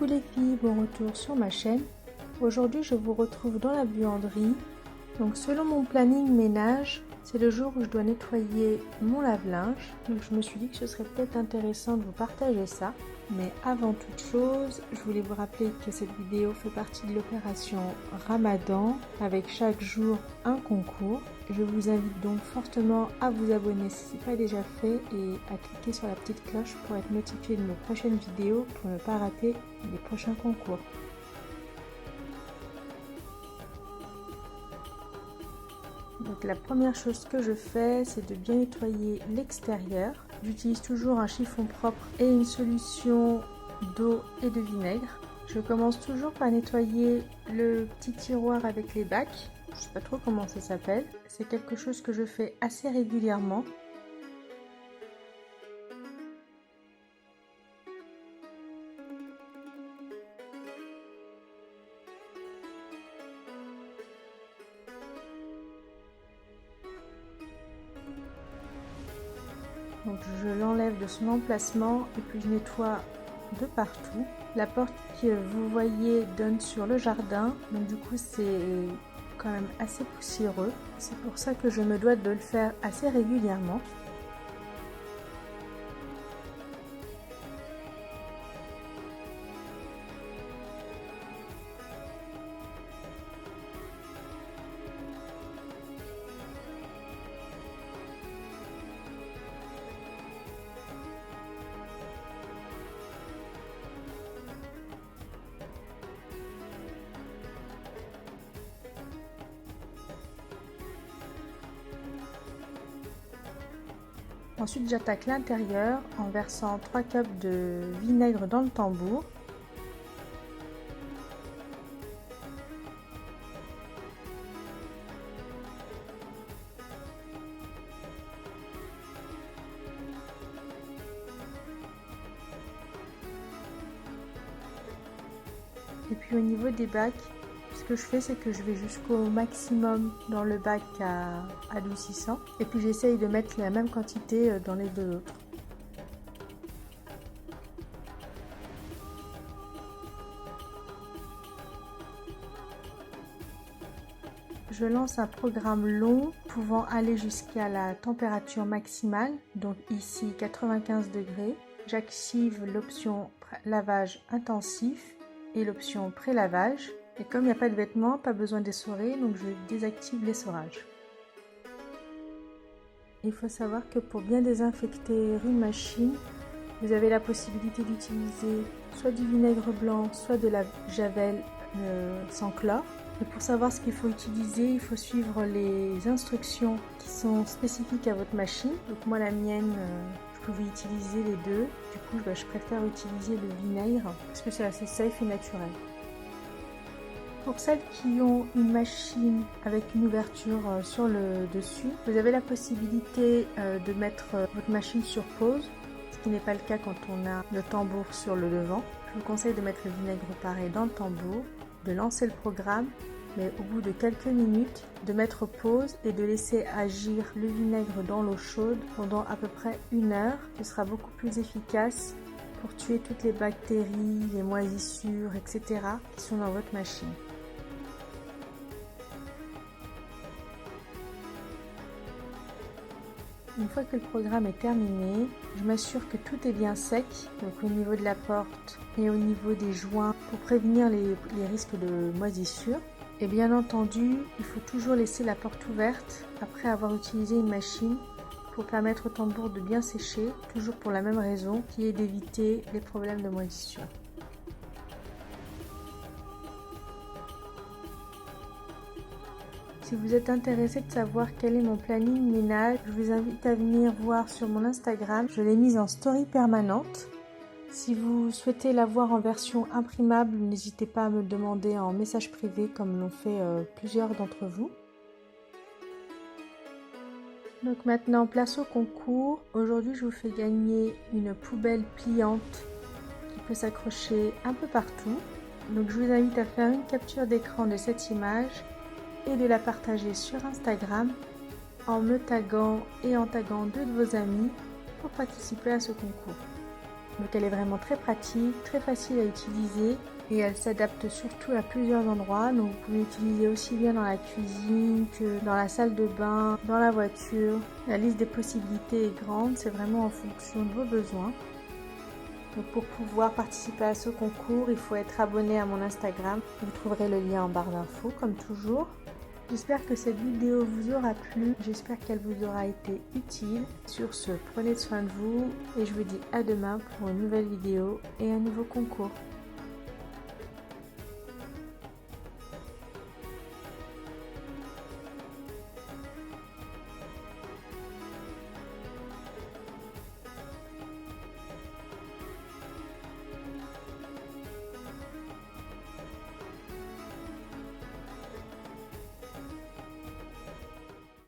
les filles, bon retour sur ma chaîne. Aujourd'hui je vous retrouve dans la buanderie. Donc selon mon planning ménage, c'est le jour où je dois nettoyer mon lave-linge. Donc je me suis dit que ce serait peut-être intéressant de vous partager ça. Mais avant toute chose, je voulais vous rappeler que cette vidéo fait partie de l'opération Ramadan avec chaque jour un concours. Je vous invite donc fortement à vous abonner si ce n'est pas déjà fait et à cliquer sur la petite cloche pour être notifié de mes prochaines vidéos pour ne pas rater les prochains concours. Donc la première chose que je fais, c'est de bien nettoyer l'extérieur. J'utilise toujours un chiffon propre et une solution d'eau et de vinaigre. Je commence toujours par nettoyer le petit tiroir avec les bacs. Je ne sais pas trop comment ça s'appelle. C'est quelque chose que je fais assez régulièrement. Donc je l'enlève de son emplacement et puis je nettoie de partout. La porte que vous voyez donne sur le jardin, donc du coup c'est quand même assez poussiéreux. C'est pour ça que je me dois de le faire assez régulièrement. Ensuite, j'attaque l'intérieur en versant 3 cups de vinaigre dans le tambour. Et puis au niveau des bacs, ce que je fais, c'est que je vais jusqu'au maximum dans le bac à adoucissant. Et puis j'essaye de mettre la même quantité dans les deux autres. Je lance un programme long pouvant aller jusqu'à la température maximale, donc ici 95 degrés. J'active l'option lavage intensif et l'option pré-lavage. Et comme il n'y a pas de vêtements, pas besoin d'essorer, donc je désactive l'essorage. Il faut savoir que pour bien désinfecter une machine, vous avez la possibilité d'utiliser soit du vinaigre blanc, soit de la javel sans chlore. Et pour savoir ce qu'il faut utiliser, il faut suivre les instructions qui sont spécifiques à votre machine. Donc moi la mienne, je pouvais utiliser les deux. Du coup, je préfère utiliser le vinaigre parce que c'est assez safe et naturel. Pour celles qui ont une machine avec une ouverture sur le dessus, vous avez la possibilité de mettre votre machine sur pause, ce qui n'est pas le cas quand on a le tambour sur le devant. Je vous conseille de mettre le vinaigre pareil dans le tambour, de lancer le programme, mais au bout de quelques minutes, de mettre pause et de laisser agir le vinaigre dans l'eau chaude pendant à peu près 1 heure. Ce sera beaucoup plus efficace pour tuer toutes les bactéries, les moisissures, etc. qui sont dans votre machine. Une fois que le programme est terminé, je m'assure que tout est bien sec, donc au niveau de la porte et au niveau des joints pour prévenir les risques de moisissure. Et bien entendu, il faut toujours laisser la porte ouverte après avoir utilisé une machine pour permettre au tambour de bien sécher, toujours pour la même raison qui est d'éviter les problèmes de moisissure. Si vous êtes intéressé de savoir quel est mon planning ménage, je vous invite à venir voir sur mon Instagram. Je l'ai mise en story permanente. Si vous souhaitez la voir en version imprimable, n'hésitez pas à me le demander en message privé comme l'ont fait plusieurs d'entre vous. Donc maintenant, place au concours. Aujourd'hui, je vous fais gagner une poubelle pliante qui peut s'accrocher un peu partout. Donc je vous invite à faire une capture d'écran de cette image et de la partager sur Instagram en me taguant et en taguant 2 de vos amis pour participer à ce concours. Donc elle est vraiment très pratique, très facile à utiliser et elle s'adapte surtout à plusieurs endroits. Donc vous pouvez l'utiliser aussi bien dans la cuisine que dans la salle de bain, dans la voiture. La liste des possibilités est grande, c'est vraiment en fonction de vos besoins. Donc pour pouvoir participer à ce concours, il faut être abonné à mon Instagram. Vous trouverez le lien en barre d'infos comme toujours. J'espère que cette vidéo vous aura plu, j'espère qu'elle vous aura été utile. Sur ce, prenez soin de vous et je vous dis à demain pour une nouvelle vidéo et un nouveau concours.